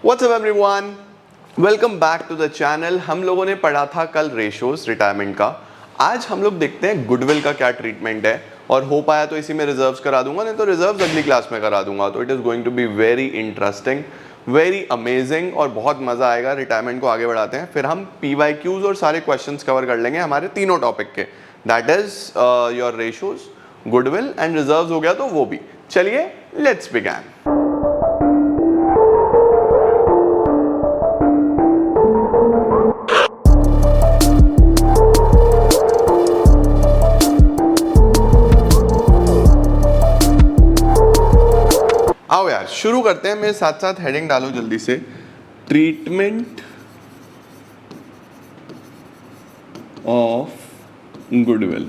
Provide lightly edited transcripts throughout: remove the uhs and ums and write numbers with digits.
What's up everyone, welcome back to the channel. हम लोगों ने पढ़ा था कल रेशोज रिटायरमेंट का। आज हम लोग देखते हैं गुडविल का क्या ट्रीटमेंट है, और हो पाया तो इसी में रिजर्व्स करा दूंगा, नहीं तो रिजर्व्स अगली क्लास में करा दूंगा। तो it is going to be very interesting, very amazing, और बहुत मज़ा आएगा। रिटायरमेंट को आगे बढ़ाते हैं, फिर हम PYQs और सारे क्वेश्चंस कवर कर लेंगे हमारे तीनों टॉपिक के, that is your ratios, goodwill and reserves हो गया तो वो भी। चलिए लेट्स बिगिन। आओ यार शुरू करते हैं, मेरे साथ साथ हेडिंग डालो जल्दी से। Treatment of goodwill.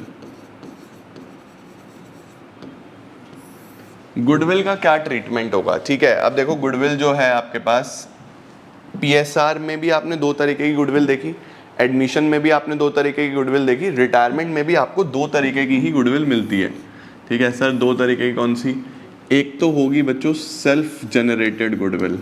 गुडविल का क्या ट्रीटमेंट होगा, ठीक है। अब देखो गुडविल जो है आपके पास, PSR में भी आपने दो तरीके की गुडविल देखी, एडमिशन में भी आपने दो तरीके की गुडविल देखी, रिटायरमेंट में भी आपको दो तरीके की ही गुडविल मिलती है, ठीक है सर। दो तरीके की कौन सी? एक तो होगी बच्चों self generated goodwill.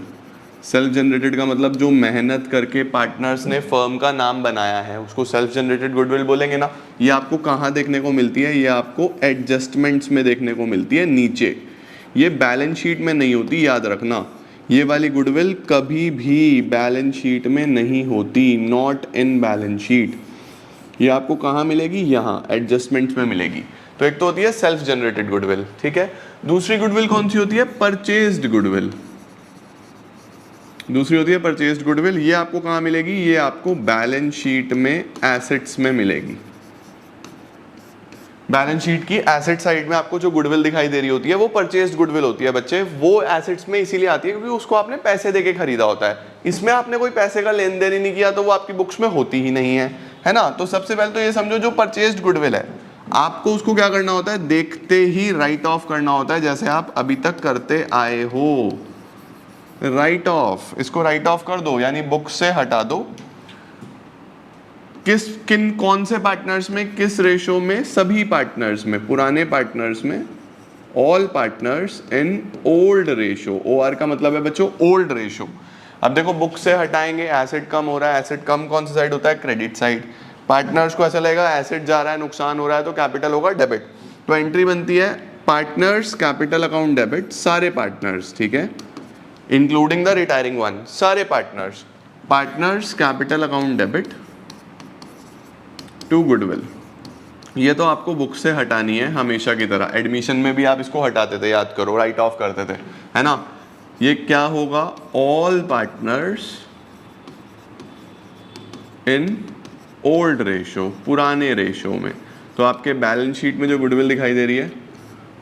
Self generated का मतलब जो मेहनत करके पार्टनर्स ने फर्म का नाम बनाया है उसको सेल्फ जनरेटेड गुडविल बोलेंगे ना। ये आपको कहाँ देखने को मिलती है? ये आपको एडजस्टमेंट्स में देखने को मिलती है, नीचे। ये बैलेंस शीट में नहीं होती, याद रखना। ये वाली गुडविल कभी भी बैलेंस शीट में नहीं होती, नॉट इन बैलेंस शीट। ये आपको कहाँ मिलेगी? यहाँ एडजस्टमेंट्स में मिलेगी। तो एक तो होती है सेल्फ जनरेटेड गुडविल, ठीक है। दूसरी गुडविल कौन सी होती है? Purchased goodwill. दूसरी होती है परचेज्ड गुडविल। ये आपको कहाँ मिलेगी? ये आपको बैलेंस शीट में एसेट्स में मिलेगी। बैलेंस शीट की एसेट साइड में आपको जो गुडविल दिखाई दे रही होती है वो परचेज्ड गुडविल होती है बच्चे। वो एसेट्स में इसीलिए आती है क्योंकि उसको आपने पैसे देके खरीदा होता है। इसमें आपने कोई पैसे का लेन देन ही नहीं किया तो वो आपकी बुक्स में होती ही नहीं है ना। तो सबसे पहले तो ये समझो, जो परचेज्ड गुडविल है आपको उसको क्या करना होता है? देखते ही राइट ऑफ करना होता है, जैसे आप अभी तक करते आए हो। राइट ऑफ, इसको राइट ऑफ कर दो, यानी बुक से हटा दो। कौन से पार्टनर्स में, किस रेशो में? सभी पार्टनर्स में, पुराने पार्टनर्स में, all partners in old ratio. OR का मतलब है बच्चों ओल्ड रेशो। अब देखो बुक से हटाएंगे, एसेट कम हो रहा है। एसेट कम कौन सी साइड होता है? Credit side. पार्टनर्स को ऐसा लगेगा एसेट जा रहा है, नुकसान हो रहा है, तो कैपिटल होगा डेबिट। तो एंट्री बनती है पार्टनर्स कैपिटल अकाउंट डेबिट, सारे पार्टनर्स, ठीक है, इंक्लूडिंग द रिटायरिंग वन, सारे partners. Partners capital account debit to goodwill. ये तो आपको बुक से हटानी है हमेशा की तरह। एडमिशन में भी आप इसको हटाते थे, याद करो, राइट ऑफ करते थे, है ना। ये क्या होगा? All partners in old ratio, पुराने रेशो में। तो आपके बैलेंस शीट में जो गुडविल दिखाई दे रही है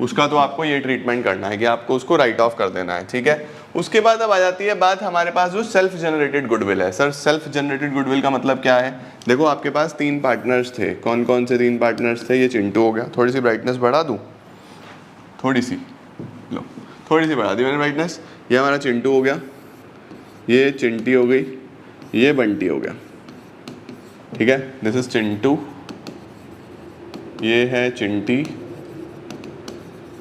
उसका तो आपको ये ट्रीटमेंट करना है कि आपको उसको राइट ऑफ कर देना है, ठीक है। उसके बाद अब आ जाती है बात हमारे पास जो सेल्फ जनरेटेड गुडविल है। सर सेल्फ जनरेटेड गुडविल का मतलब क्या है? देखो आपके पास तीन पार्टनर्स थे। कौन कौन से तीन पार्टनर्स थे? ये चिंटू हो गया। थोड़ी सी ब्राइटनेस बढ़ा दूँ? थोड़ी सी, लो थोड़ी सी बढ़ा दी मैंने ब्राइटनेस। ये हमारा चिंटू हो गया, ये चिंटी हो गई, ये बंटी हो गया, ठीक है। दिस इज चिंटू, ये है चिंटी,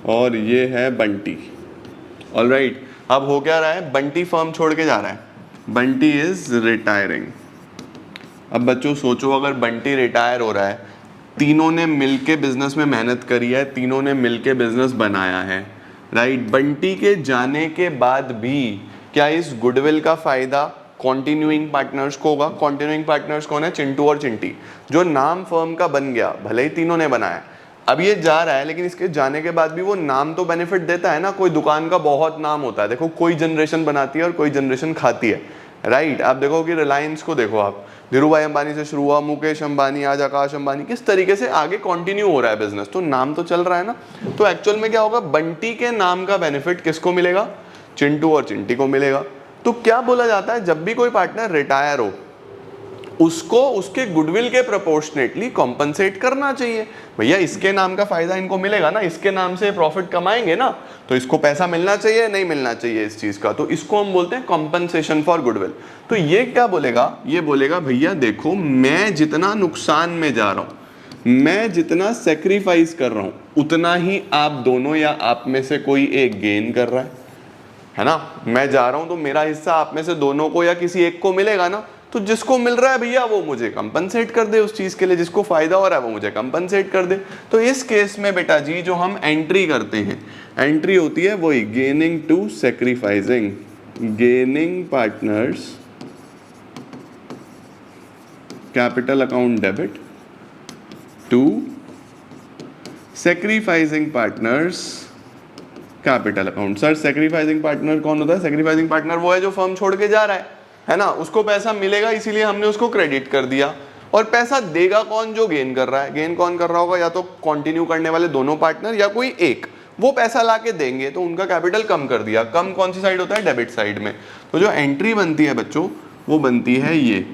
और ये है बंटी। ऑलराइट, अब हो क्या रहा है? बंटी फर्म छोड़ के जा रहा है, बंटी इज रिटायरिंग। अब बच्चों सोचो, अगर बंटी रिटायर हो रहा है, तीनों ने मिलके बिजनेस में मेहनत करी है, तीनों ने मिलके बिजनेस बनाया है, राइट। बंटी के जाने के बाद भी क्या इस गुडविल का फायदा कॉन्टिन्यूइंग पार्टनर्स को होगा? कॉन्टिन्यूइंग पार्टनर्स कौन है? चिंटू और चिंटी। जो नाम फर्म का बन गया, भले ही तीनों ने बनाया, अब ये जा रहा है, लेकिन इसके जाने के बाद भी वो नाम तो बेनिफिट देता है ना। कोई दुकान का बहुत नाम होता है, देखो कोई जनरेशन बनाती है और कोई जनरेशन खाती है, राइट। आप देखो कि रिलायंस को देखो आप, धीरू भाई अंबानी से शुरू हुआ, मुकेश अंबानी, आज आकाश अंबानी, किस तरीके से आगे कंटिन्यू हो रहा है बिजनेस, तो नाम तो चल रहा है ना। तो एक्चुअल में क्या होगा? बंटी के नाम का बेनिफिट किसको मिलेगा? चिंटू और चिंटी को मिलेगा। तो क्या बोला जाता है, जब भी कोई पार्टनर रिटायर हो उसको उसके गुडविल के प्रोपोर्शनेटली कॉम्पनसेट करना चाहिए। भैया इसके नाम का फायदा इनको मिलेगा ना, इसके नाम से प्रॉफिट कमाएंगे ना, तो इसको पैसा मिलना चाहिए, नहीं मिलना चाहिए इस चीज का। तो इसको हम बोलते हैं कॉम्पनसेशन फॉर गुडविल। तो ये क्या बोलेगा? ये बोलेगा भैया देखो, मैं जितना नुकसान में जा रहा हूं, मैं जितना सेक्रीफाइस कर रहा हूं, उतना ही आप दोनों या आप में से कोई एक गेन कर रहा है। है ना। मैं जा रहा हूं तो मेरा हिस्सा आप में से दोनों को या किसी एक को मिलेगा ना, तो जिसको मिल रहा है भैया वो मुझे कंपनसेट कर दे उस चीज के लिए, जिसको फायदा हो रहा है वो मुझे कंपनसेट कर दे। तो इस केस में बेटा जी जो हम एंट्री करते हैं, एंट्री होती है वही gaining to sacrificing, gaining partners capital account debit to sacrificing partners capital account. Sir sacrificing partner कौन होता है? सेक्रीफाइसिंग पार्टनर वो है जो फर्म छोड़ के जा रहा है ना, उसको पैसा मिलेगा इसीलिए हमने उसको क्रेडिट कर दिया। और पैसा देगा कौन? जो गेन कर रहा है। गेन कौन कर रहा होगा? या तो कंटिन्यू करने वाले दोनों पार्टनर या कोई एक, वो पैसा लाके देंगे तो उनका कैपिटल कम कर दिया। कम कौन सी साइड होता है? डेबिट साइड में। तो जो एंट्री बनती है बच्चों वो बनती है ये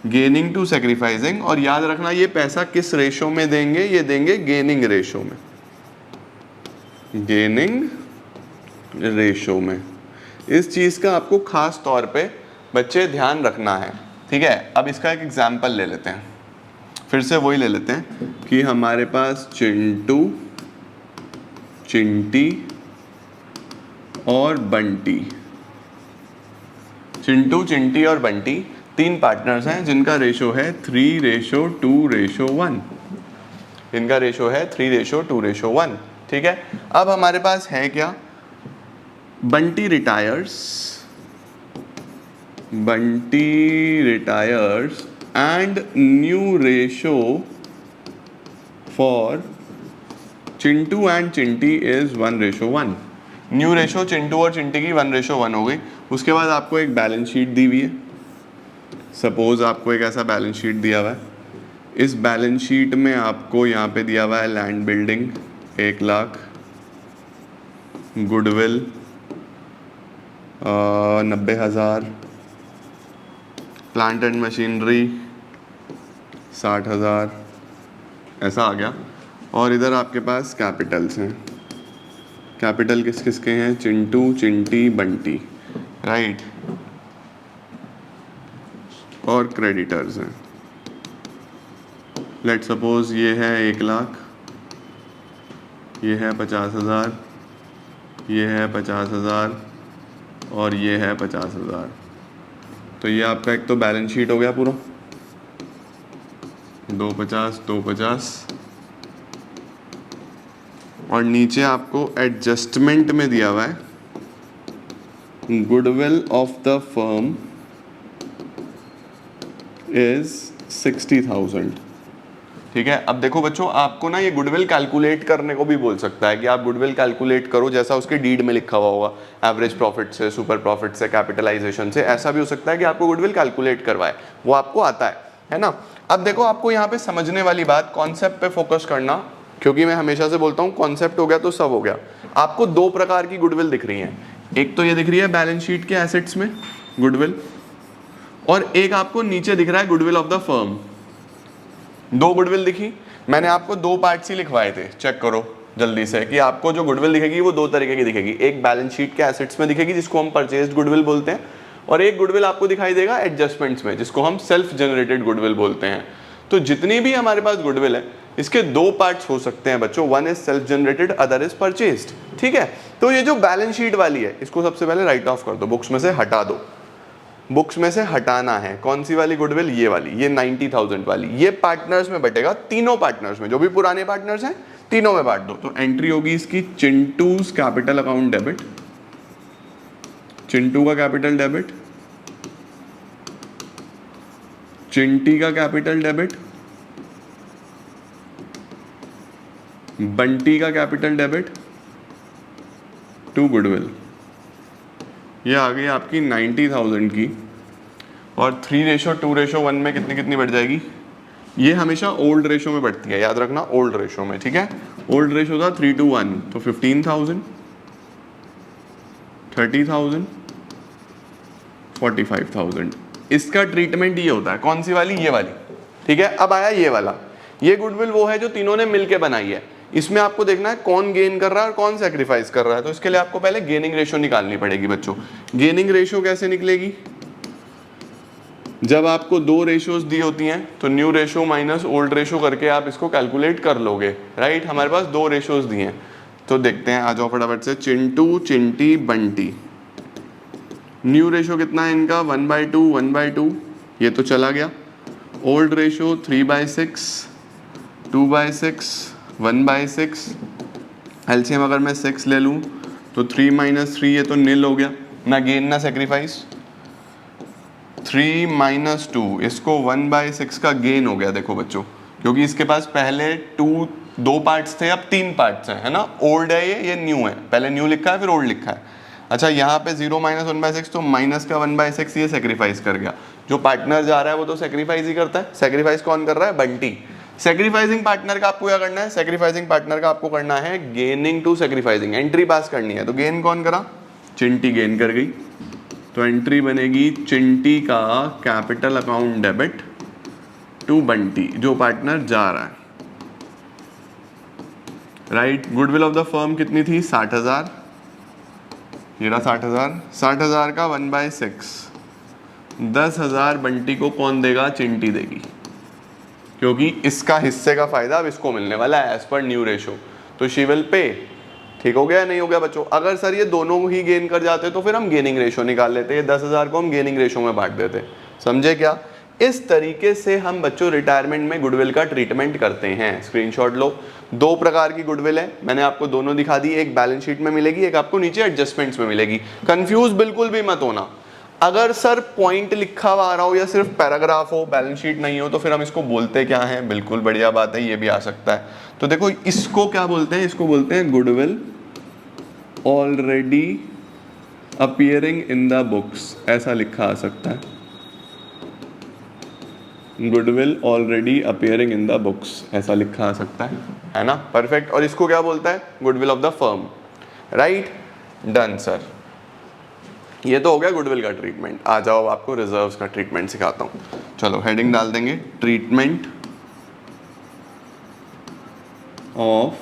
गेनिंग टू सेक्रीफाइसिंग। और याद रखना ये पैसा किस रेशो में देंगे? ये देंगे गेनिंग रेशो में, गेनिंग रेशो में। इस चीज का आपको खास तौर पे बच्चे ध्यान रखना है, ठीक है। अब इसका एक एग्जाम्पल ले लेते हैं, फिर से वही ले लेते हैं कि हमारे पास चिंटू, चिंटी और बंटी, चिंटू, चिंटी और बंटी तीन पार्टनर्स हैं जिनका रेशो है 3:2:1, इनका रेशो है 3:2:1, ठीक है। अब हमारे पास है क्या? Bunty retires and new ratio for Chintu and Chinti is 1:1। New ratio Chintu और चिंटी की 1:1 हो गई। उसके बाद आपको एक बैलेंस शीट दी हुई है। सपोज आपको एक ऐसा बैलेंस शीट दिया हुआ है, इस बैलेंस शीट में आपको यहाँ पे दिया हुआ है land building 1 lakh, goodwill 90,000, plant and machinery 60,000, ऐसा आ गया। और इधर आपके पास कैपिटल्स हैं। कैपिटल किस किस के हैं? चिंटू, चिंटी, बंटी, राइट। और क्रेडिटर्स हैं। लेट सपोज ये है 1 लाख, ये है 50,000, ये है 50,000 और ये है 50,000। तो ये आपका एक तो बैलेंस शीट हो गया पूरा, 250, 250। और नीचे आपको एडजस्टमेंट में दिया हुआ है goodwill of the firm is 60,000, ठीक है। अब देखो बच्चों, आपको ना ये गुडविल कैलकुलेट करने को भी बोल सकता है कि आप गुडविल कैलकुलेट करो जैसा उसके डीड में लिखा हुआ होगा, एवरेज प्रॉफिट से, सुपर प्रॉफिट से, कैपिटलाइजेशन से। ऐसा भी हो सकता है कि आपको गुडविल कैलकुलेट करवाए, वो आपको आता है ना। अब देखो आपको यहाँ पे समझने वाली बात, कॉन्सेप्ट पे फोकस करना, क्योंकि मैं हमेशा से बोलता हूँ कॉन्सेप्ट हो गया तो सब हो गया। आपको 2 प्रकार की गुडविल दिख रही है। एक तो ये दिख रही है बैलेंस शीट के एसेट्स में गुडविल, और एक आपको नीचे दिख रहा है goodwill of the firm. 2 goodwill दिखी। मैंने आपको 2 पार्ट्स ही लिखवाए थे, चेक करो जल्दी से कि आपको जो गुडविल दिखेगी वो 2 तरीके की दिखेगी। एक बैलेंस शीट के एसेट्स में दिखेगी जिसको हम परचेज्ड गुडविल बोलते हैं, और एक गुडविल आपको दिखाई देगा एडजस्टमेंट्स में जिसको हम सेल्फ जनरेटेड गुडविल बोलते हैं। तो जितनी भी हमारे पास गुडविल है इसके 2 पार्ट्स हो सकते हैं बच्चों, one is self generated, other is purchased, ठीक है। तो ये जो बैलेंस शीट वाली है इसको सबसे पहले राइट ऑफ कर दो, बुक्स में से हटा दो। बुक्स में से हटाना है कौन सी वाली गुडविल? ये वाली, ये 90,000 वाली। ये पार्टनर्स में बटेगा, तीनों पार्टनर्स में, जो भी पुराने पार्टनर्स हैं तीनों में बांट दो। तो एंट्री होगी इसकी चिंटूज कैपिटल अकाउंट डेबिट, चिंटू का कैपिटल डेबिट, चिंटी का कैपिटल डेबिट, बंटी का कैपिटल डेबिट टू गुडविल। ये आ गई आपकी 90,000 की। और 3:2:1 में कितनी कितनी बढ़ जाएगी? ये हमेशा ओल्ड रेशो में बढ़ती है, याद रखना, ओल्ड रेशो में, ठीक है। ओल्ड रेशो था 3:1, तो 15,000, 30,000, 45,000। इसका ट्रीटमेंट ये होता है। कौन सी वाली? ये वाली, ठीक है। अब आया ये वाला, ये गुडविल वो है जो तीनों ने मिलके बनाई है। इसमें आपको देखना है कौन गेन कर रहा है और कौन सेक्रीफाइस कर रहा है। तो इसके लिए आपको पहले गेनिंग रेशो निकालनी पड़ेगी बच्चों। गेनिंग रेशो कैसे निकलेगी? जब आपको 2 रेशोज दी होती हैं तो new ratio minus old ratio करके आप इसको कैलकुलेट कर लोगे, राइट। हमारे पास 2 रेशोज दी हैं, तो देखते हैं, आ जाओ फटाफट से। चिंटू, चिंटी, बंटी, न्यू रेशो कितना है इनका 1/2 1/2, ये तो चला गया। ओल्ड रेशो 3/6 2/6 1/6, एलसीएम अगर मैं 6 ले लूँ तो 3 - 3 ये तो नील हो गया, ना गेन ना सेक्रीफाइस। 3 - 2 इसको 1/6 का गेन हो गया देखो बच्चों, क्योंकि इसके पास पहले 2 पार्ट्स थे, अब 3 पार्ट्स हैं, है ना। ओल्ड है ये न्यू है, पहले न्यू लिखा है फिर ओल्ड लिखा है। अच्छा यहाँ पे 0 - 1/6 तो माइनस का 1/6 ये सेक्रीफाइस कर गया। जो पार्टनर जा रहा है वो तो सेक्रीफाइस ही करता है। सेक्रीफाइस कौन कर रहा है? बंटी। सेक्रीफाइसिंग पार्टनर का आपको क्या करना है? सेक्रीफाइसिंग पार्टनर का आपको करना है gaining to sacrificing, entry pass करनी है। तो गेन कौन करा? चिंटी गेन कर गई, तो एंट्री बनेगी चिंटी का capital account debit to Bunty, जो पार्टनर जा रहा है, right. Goodwill of the firm कितनी थी? 60,000, ये रहा 60,000। 60,000 का 1/6, 10,000 बंटी को कौन देगा? चिंटी देगी, क्योंकि इसका हिस्से का फायदा अब इसको मिलने वाला है एज पर न्यू रेशो, तो शी विल पे। ठीक हो गया नहीं हो गया बच्चों? अगर सर ये दोनों ही गेन कर जाते तो फिर हम गेनिंग रेशो निकाल लेते, ये 10,000 को हम गेनिंग रेशो में बांट देते। समझे क्या? इस तरीके से हम बच्चों रिटायरमेंट में गुडविल का ट्रीटमेंट करते हैं। स्क्रीनशॉट लो। 2 प्रकार की गुडविल है, मैंने आपको दोनों दिखा दी, एक बैलेंस शीट में मिलेगी, एक आपको नीचे एडजस्टमेंट्स में मिलेगी। कंफ्यूज बिल्कुल भी मत होना। अगर सर पॉइंट लिखा हुआ आ रहा हो या सिर्फ पैराग्राफ हो, बैलेंस शीट नहीं हो, तो फिर हम इसको बोलते क्या है? बिल्कुल बढ़िया बात है, ये भी आ सकता है। तो देखो इसको क्या बोलते हैं? इसको बोलते हैं goodwill already appearing in the books, ऐसा लिखा आ सकता है, goodwill already appearing in the books, ऐसा लिखा आ सकता है ना। परफेक्ट। और इसको क्या बोलता है? Goodwill of the firm, right. Done sir, ये तो हो गया गुडविल का ट्रीटमेंट। आ जाओ आपको रिजर्व्स का ट्रीटमेंट सिखाता हूँ। चलो हेडिंग डाल देंगे, treatment of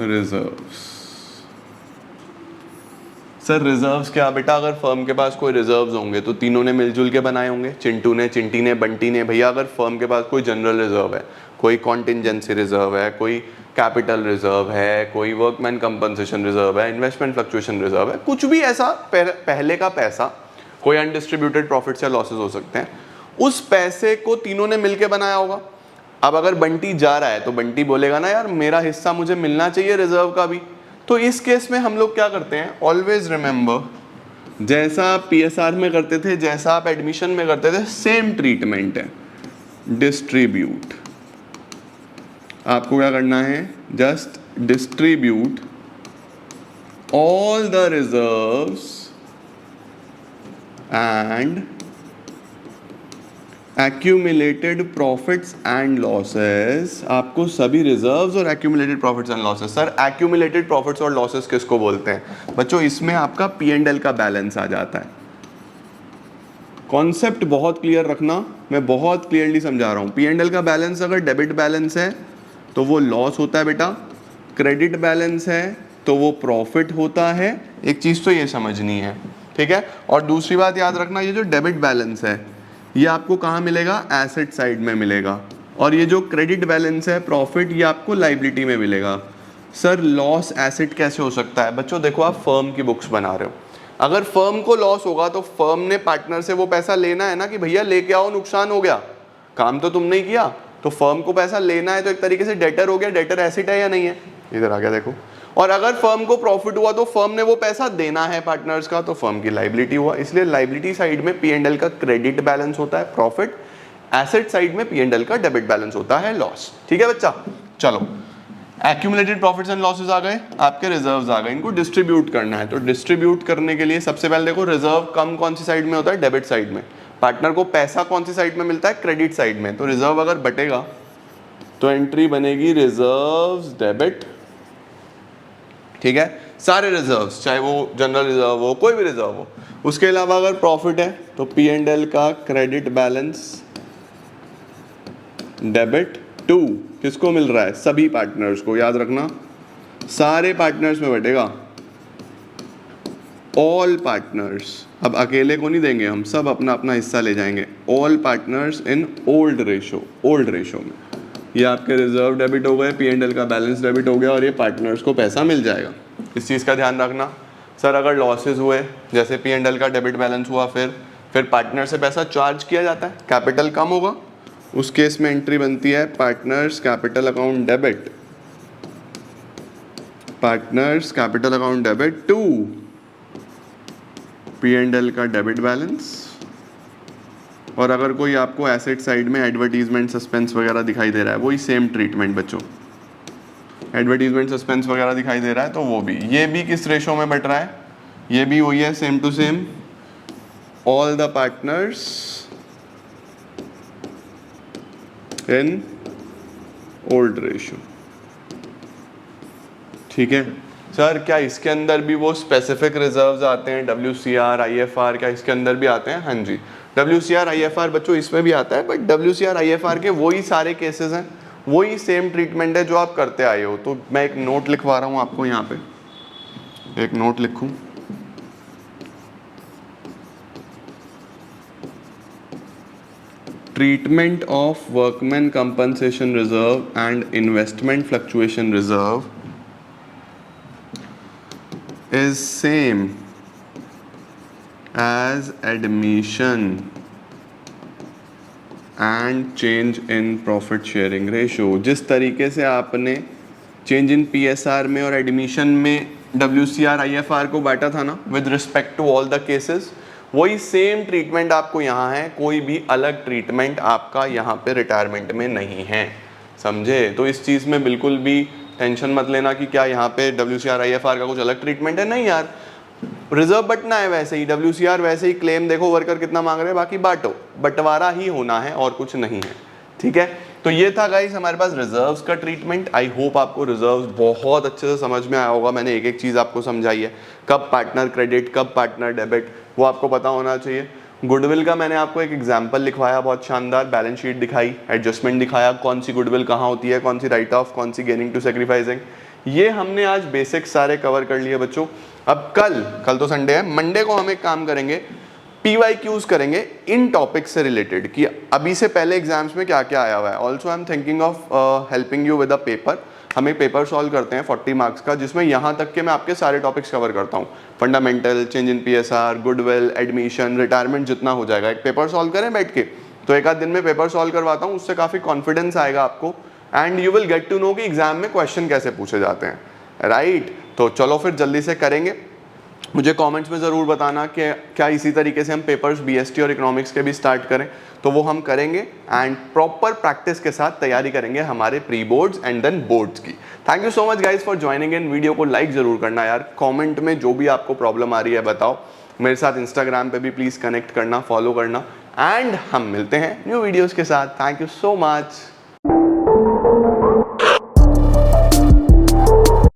reserves. Sir reserves क्या बेटा? अगर फर्म के पास कोई रिजर्व्स होंगे तो तीनों ने मिलजुल के बनाए होंगे, चिंटू ने, चिंटी ने, बंटी ने। भैया अगर फर्म के पास कोई जनरल रिजर्व है, कोई कॉन्टिजेंसी रिजर्व है, कोई कैपिटल रिजर्व है, कोई वर्कमैन कंपनसेशन रिजर्व है, इन्वेस्टमेंट फ्लक्चुएशन रिजर्व है, कुछ भी ऐसा पहले का पैसा, कोई अनडिस्ट्रीब्यूटेड प्रॉफिट्स या लॉसेस हो सकते हैं, उस पैसे को तीनों ने मिलके बनाया होगा। अब अगर बंटी जा रहा है तो बंटी बोलेगा ना यार मेरा हिस्सा मुझे मिलना चाहिए रिजर्व का भी। तो इस केस में हम लोग क्या करते हैं? ऑलवेज रिमेंबर, जैसा आप पीएसआर में करते थे, जैसा आप एडमिशन में करते थे, सेम ट्रीटमेंट है। डिस्ट्रीब्यूट, आपको क्या करना है? Just distribute all the reserves and accumulated profits and losses. आपको सभी रिजर्व्स और accumulated profits and losses. Sir accumulated profits और लॉसेस किसको बोलते हैं? बच्चों इसमें आपका P&L का बैलेंस आ जाता है। कॉन्सेप्ट बहुत क्लियर रखना, मैं बहुत क्लियरली समझा रहा हूँ। P&L का बैलेंस अगर डेबिट बैलेंस है तो वो लॉस होता है बेटा, क्रेडिट बैलेंस है तो वो प्रॉफिट होता है। एक चीज़ तो ये समझनी है, ठीक है। और दूसरी बात याद रखना, ये जो डेबिट बैलेंस है ये आपको कहाँ मिलेगा? एसेट साइड में मिलेगा। और ये जो क्रेडिट बैलेंस है प्रॉफिट, ये आपको लाइबिलिटी में मिलेगा। सर लॉस एसेट कैसे हो सकता है? बच्चों देखो आप फर्म की बुक्स बना रहे हो, अगर फर्म को लॉस होगा तो फर्म ने पार्टनर से वो पैसा लेना है ना कि भैया लेके आओ, नुकसान हो गया, काम तो तुमने ही किया, तो फर्म को पैसा लेना है, तो एक तरीके से डेटर हो गया। डेटर एसेट है या नहीं है? इधर आ गया देखो। और अगर फर्म को प्रॉफिट हुआ तो फर्म ने वो पैसा देना है पार्टनर्स का, तो फर्म की लाइबिलिटी हुआ। इसलिए लाइबिलिटी साइड में P&L का क्रेडिट बैलेंस होता है प्रॉफिट, एसेट साइड में P&L का डेबिट बैलेंस होता है लॉस। ठीक है बच्चा? चलो एक्यूमुलेटेड प्रॉफिट्स एंड लॉसेस आ गए, आपके रिजर्व्स आ गए, इनको डिस्ट्रीब्यूट करना है। तो डिस्ट्रीब्यूट करने के लिए सबसे पहले देखो रिजर्व कम कौन सी साइड में होता है? डेबिट साइड में। पार्टनर को पैसा कौन सी साइड में मिलता है? क्रेडिट साइड में। तो रिजर्व अगर बटेगा तो एंट्री बनेगी रिजर्व्स डेबिट, ठीक है, सारे रिजर्व्स, चाहे वो जनरल रिजर्व हो, कोई भी रिजर्व हो। उसके अलावा अगर प्रॉफिट है तो P&L का क्रेडिट बैलेंस डेबिट टू किसको मिल रहा है? सभी पार्टनर्स को। याद रखना सारे पार्टनर्स में बटेगा, ऑल पार्टनर्स। अब अकेले को नहीं देंगे हम, सब अपना अपना हिस्सा ले जाएंगे। All partners in old ratio, old ratio में ये आपके रिजर्व डेबिट हो गए, P&L का बैलेंस डेबिट हो गया और ये पार्टनर्स को पैसा मिल जाएगा। इस चीज़ का ध्यान रखना। सर अगर लॉसेज हुए, जैसे P&L का डेबिट बैलेंस हुआ, फिर पार्टनर से पैसा चार्ज किया जाता है, कैपिटल कम होगा, उस केस में एंट्री बनती है partners capital account debit, partners capital account debit to P&L का डेबिट बैलेंस। और अगर कोई आपको एसेट साइड में एडवर्टीजमेंट सस्पेंस वगैरह दिखाई दे रहा है, वही सेम ट्रीटमेंट बच्चों, एडवर्टीजमेंट सस्पेंस वगैरह दिखाई दे रहा है तो वो भी, ये भी किस रेशो में बट रहा है, ये भी वही है same to same, all the partners in old ratio. ठीक है सर, क्या इसके अंदर भी वो स्पेसिफिक रिजर्व्स आते हैं, WCR IFR, क्या इसके अंदर भी आते हैं? हाँ जी, WCR IFR बच्चों इसमें भी आता है, बट WCR IFR के वही सारे केसेस हैं, वही सेम ट्रीटमेंट है जो आप करते आए हो। तो मैं एक नोट लिखवा रहा हूँ आपको, यहाँ पे एक नोट लिखूँ, treatment of workman compensation reserve and investment fluctuation reserve is same as admission and change in profit sharing ratio। जिस तरीके से आपने चेंज इन PSR में और एडमिशन में WCR IFR को बांटा था ना with respect to all the cases, वही सेम ट्रीटमेंट आपको यहाँ है, कोई भी अलग ट्रीटमेंट आपका यहाँ पे रिटायरमेंट में नहीं है, समझे? तो इस चीज़ में बिल्कुल भी टेंशन मत लेना कि क्या यहाँ पे WCR IFR का कुछ अलग ट्रीटमेंट है, नहीं यार, रिजर्व बटना है वैसे ही, WCR वैसे ही, क्लेम देखो वर्कर कितना मांग रहे हैं, बाकी बांटो, बंटवारा ही होना है और कुछ नहीं है। ठीक है, तो ये था गाइस हमारे पास रिजर्व्स का ट्रीटमेंट। आई होप आपको रिजर्व्स बहुत अच्छे से समझ में आया होगा, मैंने एक एक चीज़ आपको समझाई है, कब पार्टनर क्रेडिट, कब पार्टनर डेबिट, वो आपको पता होना चाहिए। गुडविल का मैंने आपको एक एग्जांपल लिखवाया, बहुत शानदार, बैलेंस शीट दिखाई, एडजस्टमेंट दिखाया, कौन सी गुडविल कहाँ होती है, कौन सी राइट ऑफ, कौन सी गेनिंग टू सेक्रीफाइसिंग, ये हमने आज बेसिक सारे कवर कर लिए बच्चों। अब कल तो संडे है, मंडे को हम एक काम करेंगे, PYQs करेंगे इन टॉपिक से रिलेटेड कि अभी से पहले एग्जाम्स में क्या क्या आया हुआ है। Also I am thinking of helping you with a paper, हम एक पेपर सॉल्व करते हैं 40 मार्क्स का, जिसमें यहाँ तक के मैं आपके सारे टॉपिक्स कवर करता हूँ, fundamental, change in PSR, goodwill, admission, retirement, जितना हो जाएगा। एक पेपर सॉल्व करें बैठ के, तो एक आध दिन में पेपर सॉल्व करवाता हूँ, उससे काफ़ी कॉन्फिडेंस आएगा आपको, and you will get to know कि एग्जाम में क्वेश्चन कैसे पूछे जाते हैं, राइट? तो चलो फिर जल्दी से करेंगे। मुझे कमेंट्स में ज़रूर बताना कि क्या इसी तरीके से हम पेपर्स BST और इकोनॉमिक्स के भी स्टार्ट करें, तो वो हम करेंगे, एंड प्रॉपर प्रैक्टिस के साथ तैयारी करेंगे हमारे pre boards and then boards की। Thank you so much guys for joining in. Video को लाइक ज़रूर करना यार, कमेंट में जो भी आपको प्रॉब्लम आ रही है बताओ, मेरे साथ इंस्टाग्राम पे भी प्लीज़ कनेक्ट करना, फॉलो करना, एंड हम मिलते हैं न्यू वीडियोज़ के साथ। Thank you so much.